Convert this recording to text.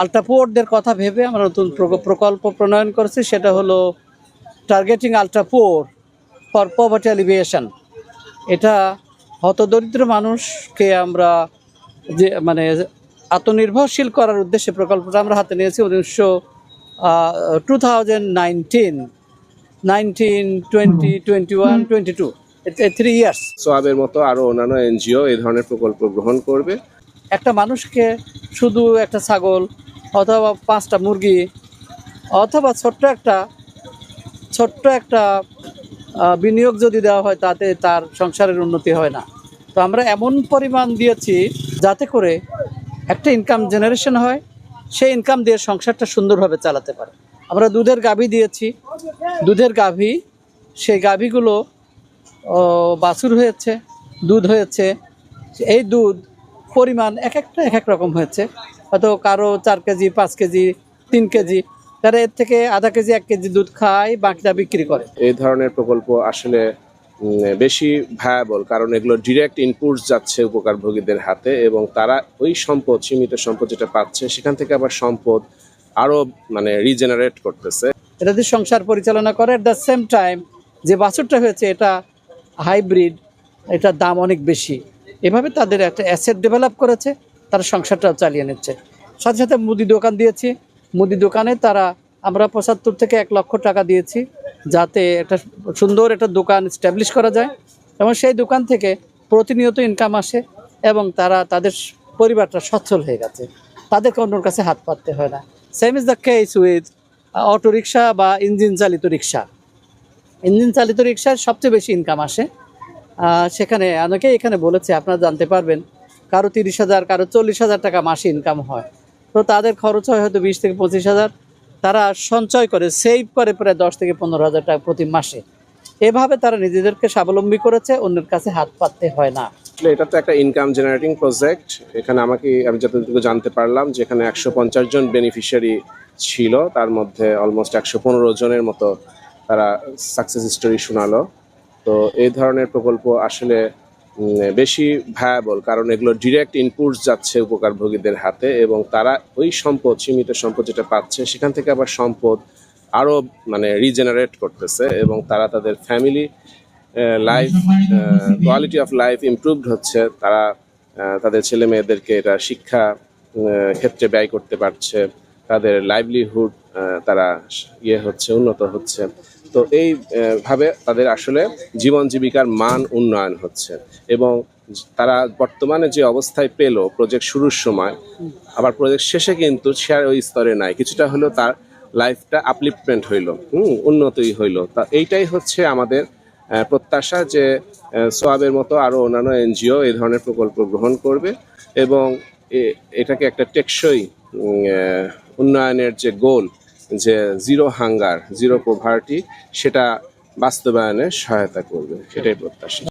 আল্ট্রাপুয়ারদের কথা ভেবে আমরা নতুন প্রকল্প প্রণয়ন করেছি, সেটা হলো টার্গেটিং আল্ট্রাপুয়ার ফর পভার্টি এলিভিয়েশন। এটা হতদরিদ্র মানুষকে আমরা যে মানে আত্মনির্ভরশীল করার উদ্দেশ্যে প্রকল্পটা আমরা হাতে নিয়েছি 2019, 20, 21, 22, 3 ইয়ার্স। সোয়াবের মতো আরও অন্যান্য এনজিও এই ধরনের প্রকল্প গ্রহণ করবে। একটা মানুষকে শুধু একটা ছাগল অথবা 5টা মুরগি অথবা ছোট্ট একটা বিনিয়োগ যদি দেওয়া হয়, তাতে তার সংসারের উন্নতি হয় না। তো আমরা এমন পরিমাণ দিয়েছি যাতে করে একটা ইনকাম জেনারেশন হয়, সেই ইনকাম দিয়ে সংসারটা সুন্দরভাবে চালাতে পারে। আমরা দুধের গাভী দিয়েছি, সেই গাভীগুলো বাছুর হয়েছে, দুধ হয়েছে। এই দুধ পরিমাণ এক এক রকম হয়েছে, হয়তো কারো 4 কেজি, 5 কেজি, 3 কেজি, তারা এর থেকে আধা কেজি 1 কেজি দুধ খায়, বাকিটা বিক্রি করে। এই ধরনের প্রকল্প আসলে বেশি ভায়াবল, কারণ এগুলো ডিরেক্ট ইনপুটস যাচ্ছে উপকারভোগীদের হাতে এবং তারা ওই সম্পদ, সীমিত সম্পদ যেটা পাচ্ছে সেখান থেকে আবার সম্পদ আরও রিজেনারেট করতেছে। এটা দিয়ে সংসার পরিচালনা করে। অ্যাট দ্য সেম টাইম যে বাছুরটা হয়েছে এটা হাইব্রিড, এটার দাম অনেক বেশি। এভাবে তাদের একটা অ্যাসেট ডেভেলপ করেছে, তারা সংসারটাও চালিয়ে নিচ্ছে। সাথে সাথে মুদি দোকান দিয়েছি, মুদি দোকানে আমরা 75 থেকে 1 লক্ষ টাকা দিয়েছি, যাতে একটা সুন্দর একটা দোকান এস্টাবলিশ করা যায় এবং সেই দোকান থেকে প্রতিনিয়ত ইনকাম আসে এবং তাদের পরিবারটা সচ্ছল হয়ে গেছে, তাদেরকে অন্যর কাছে হাত পাততে হয় না। Same is the case with autorickshaw বা ইঞ্জিন চালিত রিক্সার সবচেয়ে বেশি ইনকাম আসে। সেখানে অনেকেই এখানে বলেছে, আপনারা জানতে পারবেন, কারো 30,000, কারো 40,000 টাকা মাসে ইনকাম হয়। তো তাদের খরচ হয় হয়তো 20 থেকে 25,000, তারা সঞ্চয় করে, সেভ করে প্রায় 10 থেকে 15,000 টাকা প্রতি মাসে। এভাবে তারা নিজেদেরকে স্বাবলম্বী করেছে, অন্যের কাছে হাত পাততে হয় না। এটা তো একটা ইনকাম জেনারেটিং প্রজেক্ট। এখানে আমি যতটুকু জানতে পারলাম যে এখানে 150 জন বেনিফিশিয়ারি ছিল, তার মধ্যে অলমোস্ট 115 জনের মতো তারা সাকসেস স্টোরি শোনালো। তো এই ধরনের প্রকল্প আসলে বেশি ভায়াবল, কারণ এগুলো ডিরেক্ট ইনপুটস যাচ্ছে উপকারভোগীদের হাতে এবং তারা ওই সম্পদ, সীমিত সম্পদ যেটা পাচ্ছে সেখান থেকে আবার সম্পদ আরও রিজেনারেট করতেছে এবং তারা তাদের family life, quality of life improved হচ্ছে। তারা তাদের ছেলে মেয়েদেরকে এটা শিক্ষা ক্ষেত্রে ব্যয় করতে পারছে, তাদের লাইভলিহুড তারা উন্নত হচ্ছে। তো এই ভাবে তাদের আসলে জীবন জীবিকার মান উন্নয়ন হচ্ছে এবং তারা বর্তমানে যে অবস্থায় পেল প্রজেক্ট শুরুর সময়, আবার প্রজেক্ট শেষে কিন্তু সে আর ওই স্তরে নাই, কিছুটা হলেও তার লাইফটা আপলিফটমেন্ট হইলো, উন্নতই হইলো। তা এইটাই হচ্ছে আমাদের প্রত্যাশা যে সোয়াবের মতো আরও অন্যান্য এনজিও এই ধরনের প্রকল্প গ্রহণ করবে এবং এটাকে একটা টেকসই উন্নয়নের যে গোল, যে জিরো হাঙ্গার, জিরো পভার্টি, সেটা বাস্তবায়নে সহায়তা করবে, সেটাই প্রত্যাশা।